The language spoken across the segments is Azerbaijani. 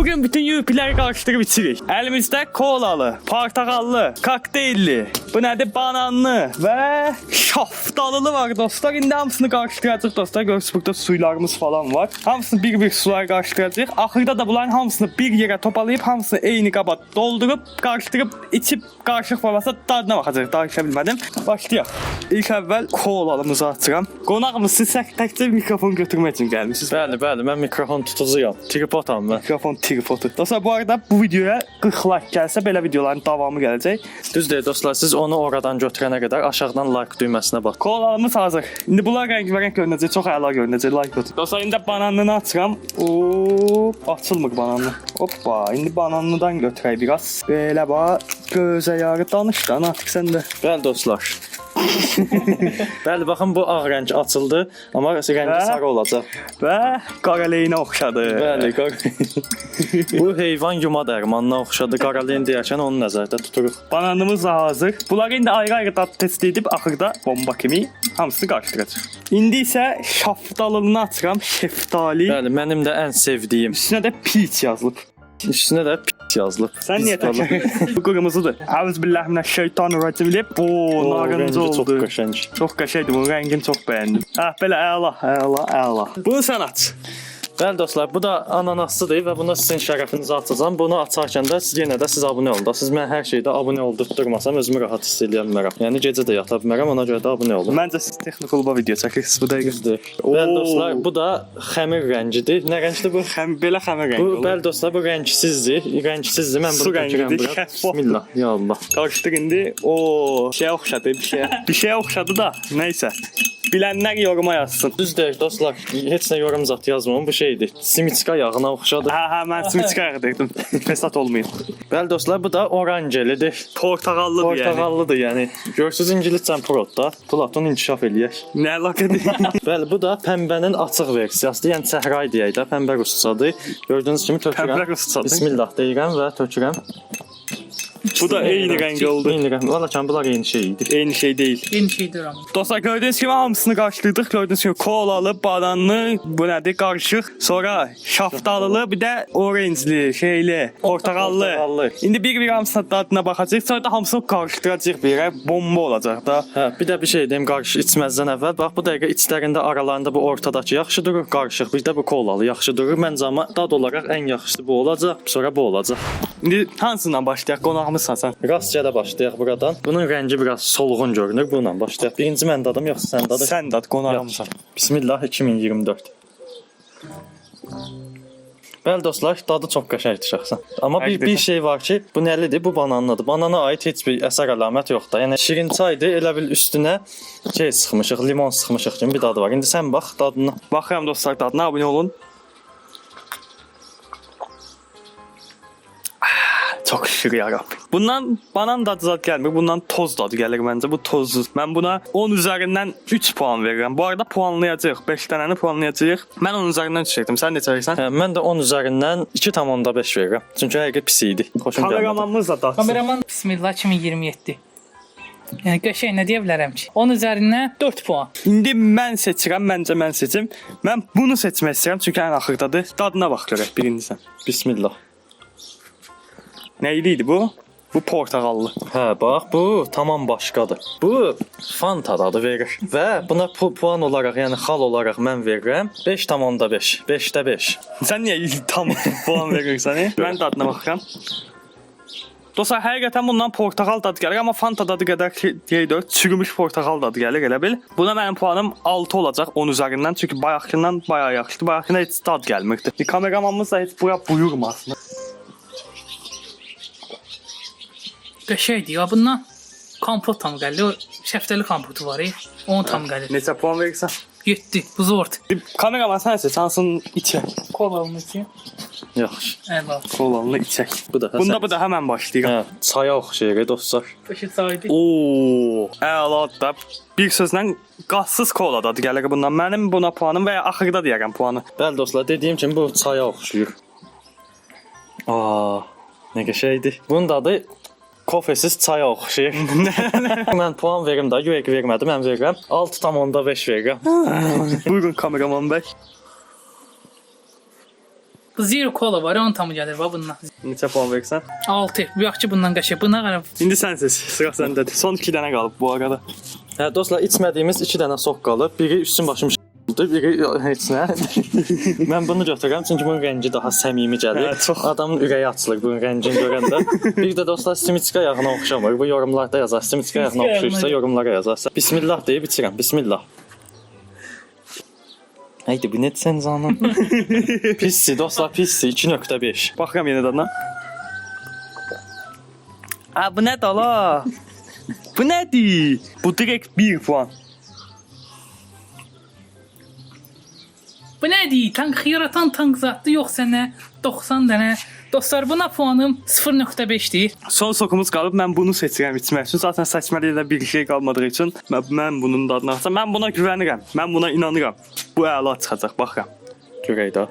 Bugün bütün yupiləri qarışdırıb içirik. Əlimizdə kolalı, portakallı, kokteylli, bu nədir, bananlı və şaftalılı var dostlar. İndi hamısını qarışdıracaq dostlar. Görürsünüz burada suylarımız falan var. Hamısını bir-bir sular qarışdıracaq. Axırda da bunların hamısını bir yerə topalayıb, hamısını eyni qaba doldurup, qarışdırıb, içib qarışıq formasında dadına baxacaq. Danışa bilmədim. Başlayaq. İlk əvvəl kolalımızı açıram. Qonağımız siz təkcə mikrofon götürmək üçün gəlmişsiniz. Bəli, mən mikrofon tutucuyam. Tripodam mən. Mikrofon tripodu. Dostlar bu arada bu videoya 40 like gəlsə belə videoların davamı gələcək. Düzdür dostlar, siz onu oradan götürənə qədər aşağıdan like düyməsinə bax. Kolalarımız hazır. İndi bunlar rəngbərəng görünəcək, çox əla görünəcək. Like atın. Dostlar indi bananını açıram. Açılmır bananlı. Hoppa, indi bananlıdan götürək biraz. Belə bax, gözə yarı danış da, artıq sən də. Bəli dostlar. Bəli, baxın bu ağ rəng açıldı, amma rəngi sarı olacaq. Və qaraleyinə oxşadı. Bəli, bu heyvan yuma dərmanına oxşadı. Qaraleyin deyərkən onu nəzərdə tuturuq. Bananımız da hazır. Bunları indi ayrı-ayrı dad test edib axırda bomba kimi hamısını qarışdıracaq. İndi isə şaftalını açıram. Şeftali. Bəli, mənim də ən sevdiyim. Üstünə də peach yazılıb. Üstünə də pis yazılıb. Sən niyə təkrar? Bu qırmızıdır. Əuzubillahminəşşeytanirracim deyib. Bu narıncı oldu. Çox qəşəng. Çox qəşəngdir. Bu rəngini çox bəyəndim. Belə əla. Bunu sən aç. Bəli dostlar, bu da ananaslıdır və bunu sizin şərəfinizə açacağam. Bunu açarkən də yenə də siz abunə olun da. Siz mən hər şeydə abunə oldurtmasam özümü rahat hiss edə bilmərəm. Yəni gecə də yata bilmərəm, ona görə də abunə olun. Məncə siz texnik kluba video çəkirsiniz bu dəqiqə. Bəli dostlar, bu da xəmir rəngidir. Nə rəngdir bu? Belə xəmir rəngi olur. Bəli dostlar, bu rəngsizdir. Rəngsizdir. Mən bunu götürürəm bura. Bismillah. Ya Allah. Qarışdır indi. Şeyə oxşadı, bir şeyə oxşadı da. Nəysə. Bilənlər yoruma yazsın. Düzdür dostlar, heç nə yorum zat yazmam. Bu şeydir. Simiçka yağına oxşadı. Mən simiçka yağı dedim. Fesat olmayın. Bəli dostlar, bu da oranjelidir. Portakallıdır yəni. Portakallıdır yəni. Görürsüz ingiliscə protda. Platon inkişaf eləyək. Nə əlaqədir? Bəli, bu da pəmbənin açıq versiyasıdır. Yəni səhray deyək də, pəmbə rusçadır. Gördüyünüz kimi tökürəm. Pəmbə rusçadır. Bismillah deyirəm və tökürəm. Bu da eyni rəng oldu. Eyni rəng. Vallahi bunlar eyni şey idi. Eyni şey deyil. Eyni şeydir amma. Dostlar gördüyünüz kimi hamısını qarışdırdıq. Gördüyünüz kimi kolalı, bananlı, bu nədir, qarışıq. Sonra şaftalılı, bir də oranjli, şeyli, portakallı. İndi bir-bir hamısına dadına baxacağıq. Sonra da hamısını qarışdıracağıq bir yerə. Bomba olacaq da. Hə, bir də bir şey deyim qarış içməzdən əvvəl. Bax bu dəqiqə içlərində aralarında bu ortadakı yaxşı durur, qarışıq. Bir də bu kolalı yaxşı durur. Məncə amma dad olaraq ən yaxşısı bu olacaq. Sonra bu olacaq. İndi hansından başlayaq? Qonağımız Hasan. Rastgele başlayaq buradan. Bunun rəngi biraz solğun görünür. Bununla başlayaq. Birinci mən dadım, yoxsa sən dadı? Sən dad, qonağımız. Bismillah 2024. Bəli dostlar, dadı çox qəşəngdir şəxsən. Amma bir şey var ki, bu nəlidir? Bu bananlıdır. Banana ait heç bir əsər əlamət yoxdur. Yəni şirin çaydır, elə bil üstünə şey sıxmışıq, limon sıxmışıq kimi bir dadı var. İndi sən bax dadına. Baxıram dostlar dadına, abunə olun. Çok şükür yarabbim. Bundan banan dadı zat gelmiyor. Bundan toz dadı gelir bence. Bu tozsuz. Ben buna 10 üzerinden 3 puan veririm. Bu arada puanlayacağıq. 5 dənəni puanlayacağıq. Mən 10 üzerinden 3 verdim. Sen neçə verirsən? Hə, mən də 10 üzerindən 2,5 verirəm. Çünki həqiqət pis idi. Xoşum gəlmədi. Kameramanımız da dadsın. Kameraman Bismillah 2027. Yəni qəşəng nə deyə bilərəm ki? 10 üzərindən 4 puan. İndi mən seçirəm, məncə mən seçim. Mən bunu seçmək istəyirəm çünki ən axırdadır. Dadına bax görək birincisən. Bismillah. Nəyli idi bu? Bu portakallı. Hə, bax bu tamam başqadır. Bu Fanta dadı verir. Və buna puan olaraq, yəni xal olaraq mən verirəm 5,5. 5də 5. Sən niyə tam puan verirsən? Mən dadına baxıram. Dostlar, həqiqətən bundan portakal dadı gəlir, amma Fanta dadı qədər deyil, çürümüş portakal dadı gəlir, elə bil. Buna mənim puanım 6 olacaq 10 üzərindən, çünki bayaqından bayağı yaxşıdır. Bayaqından heç dad gəlmirdi. Kameramanımız da heç bura buyurmasın. Qəşəngdir ya, bundan kompot tam gəlir. O şəftəli kompotu var ya, onu tam gəlir. Neçə puan verirsən? 7, bu zort. Kameraman sən seç, hansını içək? Kolalını ki. Yaxşı. Əla. Kolanını içək. Bunda bu da həmən başlayıram. Hə, çaya oxşayır dostlar. Bəşir saydı. Əla da. Bir sözlə qazsız kola dadı gəlir bundan. Mənim buna puanım və ya axırda deyərəm puanı. Bəli dostlar, dediyim kimi bu çaya oxşayır. Nə qəşəngdir. Bunun dadı kofesiz çaya oxşayır. Mən puan verim də, yox vermədim, mən verirəm. 6,5 verirəm. Buyurun kameraman bəy. Bu zero kola var, onun tamı gəlir va bundan. Neçə puan verirsən? 6. Bu yaxşı bundan qəşəng. Buna qara. İndi sən seç. Sıra səndədir. Son 2 dənə qalıb bu arada. Hə dostlar, içmədiyimiz 2 dənə sok qalıb. Biri üstün başım oldu, biri heç nə. Mən bunu götürürəm çünki bunun rəngi daha səmimi gəlir. Hə, çox. Adamın ürəyi açılır bunun rəngini görəndə. Bir də dostlar, simiçka yağına oxşamır. Bu yorumlarda yazar. Simiçka yağına oxşayırsa yorumlara yazarsa. Bismillah deyib içirəm. Bismillah. Haydi bu net sen canım. Pissi dostlar, pissi 2.5. Baxıram yenə dadına. Bu nədir ala? Bu nədir? Bu direkt 1 puan. Bu nədir? Tank yaratan tank zatdı yoxsa nə? 90 dənə. Dostlar, buna puanım 0.5-dir. Son sokumuz qalıb. Mən bunu seçirəm içmək üçün. Zaten seçməliyə də bir şey qalmadığı üçün mən bunun dadına baxacağam. Mən buna güvənirəm. Mən buna inanıram. Bu əla çıxacaq. Baxıram. Görək də.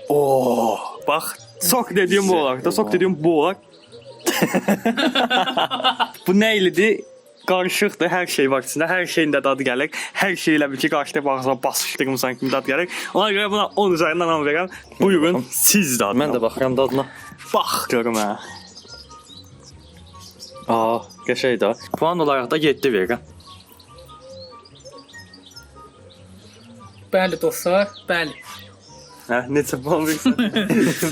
Oo, bax. Sok dediyim bu olar. Da sok dediyim bu olar. Bu nə ilidir? Qarışıqdır, hər şey var içində, hər şeyin də dadı gəlir. Hər şey elə bil ki, qarşıda bağırsaq basışdırmısan kimi dad gəlir. Ona görə buna 10 üzərindən 10 verirəm. Buyurun, siz dadına. Mən də baxıram dadına. Bax görüm hə. Qəşəng də. Puan olaraq da 7 verirəm. Bəli dostlar, bəli. Hə, neçə puan verirsən?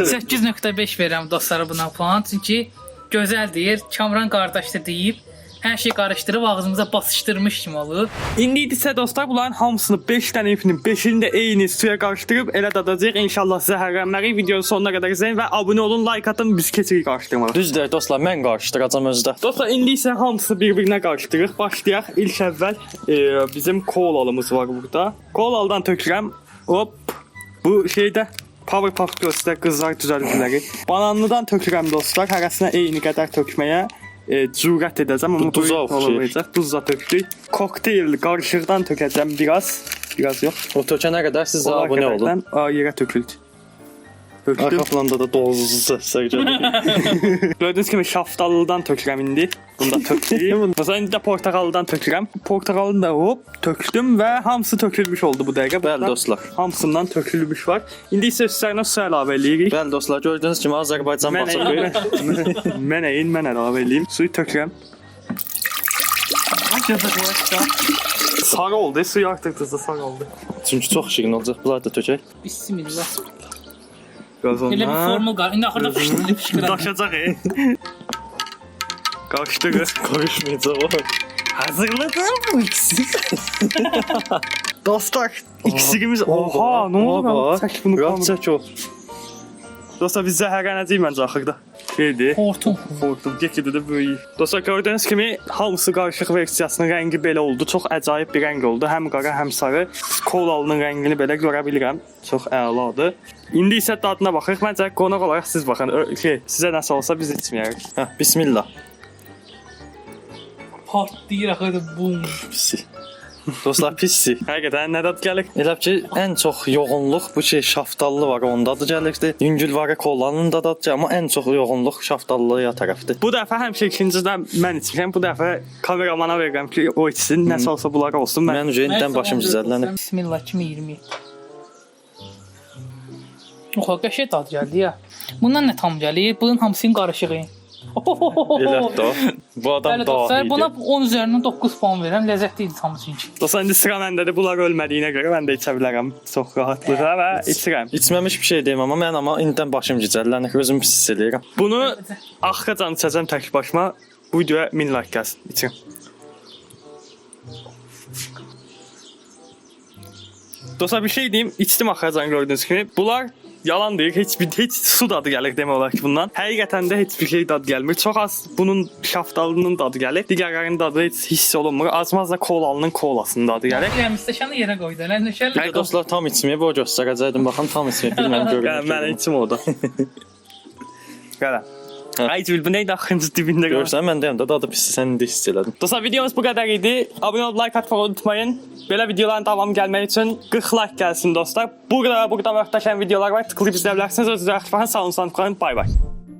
8.5 verirəm dostlara buna puan. Çünki gözəldir. Kamran qardaş da deyib. Hər şey qarışdırıb ağzımıza basışdırmış kimi olur. İndi isə dostlar, bunların hamısını 5 dənə ipinin 5-ini də eyni suya qarışdırıb elə dadacağıq. İnşallah zəhərlənmərik. Videonu sonuna qədər izləyin və abunə olun, like atın, biz keçirik qarışdırmağa. Düzdür dostlar, mən qarışdıracağam özdə. Dostlar, indi isə hamısı bir-birinə qarışdırırıq. Başlayaq. İlk əvvəl bizim kolalımız var burada. Kolalıdan tökürəm. Hop. Bu şeydə Powerpuff Girls-də qızlar düzəldikləri. Bananlıdan tökürəm dostlar. Hərəsinə eyni qədər tökməyə cürət edəcəm, amma duza olmayacaq. Duzla tökdük. Kokteyl qarışıqdan tökəcəm biraz. Biraz yox. O tökənə qədər siz də abunə olun. Yerə töküldü. Arxa planda da dozlu səslər gəlir. Gördüyünüz kimi şaftallıdan tökürəm indi. Bunu da tökdüm. Mesela indi də portaqallıdan tökürəm. Portaqalını da hop tökdüm və hamısı tökülmüş oldu bu dəqiqə. Bəli dostlar. Hamısından tökülmüş var. İndi isə üstlərinə su əlavə eləyirik. Bəli dostlar, gördüyünüz kimi Azərbaycan basıqı. Mən əlavə eləyim. Suyu tökürəm. Sarı oldu. Suyu artıqdıqca sarı oldu. Çünki çox şirin olacaq. Bunları da tökək. Bismillah. Qazanma. Elə bir formul qar. İndi axırda fışqırıb. Daşacaq. Qarışdırır. Qarışmayacaq o. Hazırladım bu ikisi. Dostlar, iksirimiz... Oha, nə oldu? Çək bunu Rahat çək o. Dostlar, biz zəhərlənəcəyik məncə axırda. Şeydir. Hortum. Getdi də böyük. Dostlar, gördüyünüz kimi hamısı qarışıq versiyasının rəngi belə oldu. Çox əcaib bir rəng oldu. Həm qara, həm sarı. Kolalının rəngini belə görə bilirəm. Çox əladır. İndi isə dadına baxırıq. Məncə qonaq olaraq siz baxın. Sizə nəsə olsa biz içməyərik. Hə, bismillah. Partlayır axırda bum. Pissi. Dostlar, pissi. Həqiqətən nə dad gəlir? Elə ki, ən çox yoğunluq bu şey şaftallı var, onda da gəlirdi. Yüngül var, kolanın da dadı, amma ən çox yoğunluq şaftallıya tərəfdir. Bu dəfə həmişə ikincidə mən içmişəm. Bu dəfə kameramana verirəm ki, o içsin. Nəsə olsa bunlar olsun. Mən ücəyindən başım cizərlənir. Bismillah 2020. Oxa, qəşəng dad gəldi ya. Bundan nə tam gəlir? Bunun hamısının qarışığı. Elə də. Bu adam dostlar, dahi buna idi. 10 üzərindən 9 puan verirəm. Ləzzətli idi hamısı üçün. Dostlar, indi sıra məndədir. Bunlar ölmədiyinə görə mən də içə bilərəm. Çox rahatlıqla və içirəm. İçməmiş bir şey deyim, amma mən indidən başım gicərlənir, özüm pis hiss edirəm. Bunu axıracan içəcəm tək başıma. Bu videoya 1000 like gəlsin. İçirəm. Dostlar, bir şey deyim. İçdim axıracan gördüyünüz kimi. Bunlar yalan deyir. Heç su dadı gəlir demək olar ki bundan. Həqiqətən də heç bir şey dadı gəlmir. Çox az bunun şaftalının dadı gəlir. Digərlərinin dadı heç hiss olunmur. Az-maz da kolalının kolasının dadı gəlir. Yəni stəkanı yerə qoydu. Nəşəl. Bir də dostlar tam içməyib, o göstərəcəydim. Baxın tam içməyib, bilməm görürəm. Mən içim o da. Gələ. Ay Cül, bu neydi axırıncı dibində qalır? Görürsən, mən deyəm də dadı pis, sən indi hiss elədin. Dostlar, videomuz bu qədər idi. Abunə olub like atmağı unutmayın. Belə videoların davamı gəlmək üçün 40 like gəlsin dostlar. Burada möhtəşəm videolar var. Tıklayıb izləyə bilərsiniz. Özünüzə yaxşı baxın. Sağ olun, bay bay.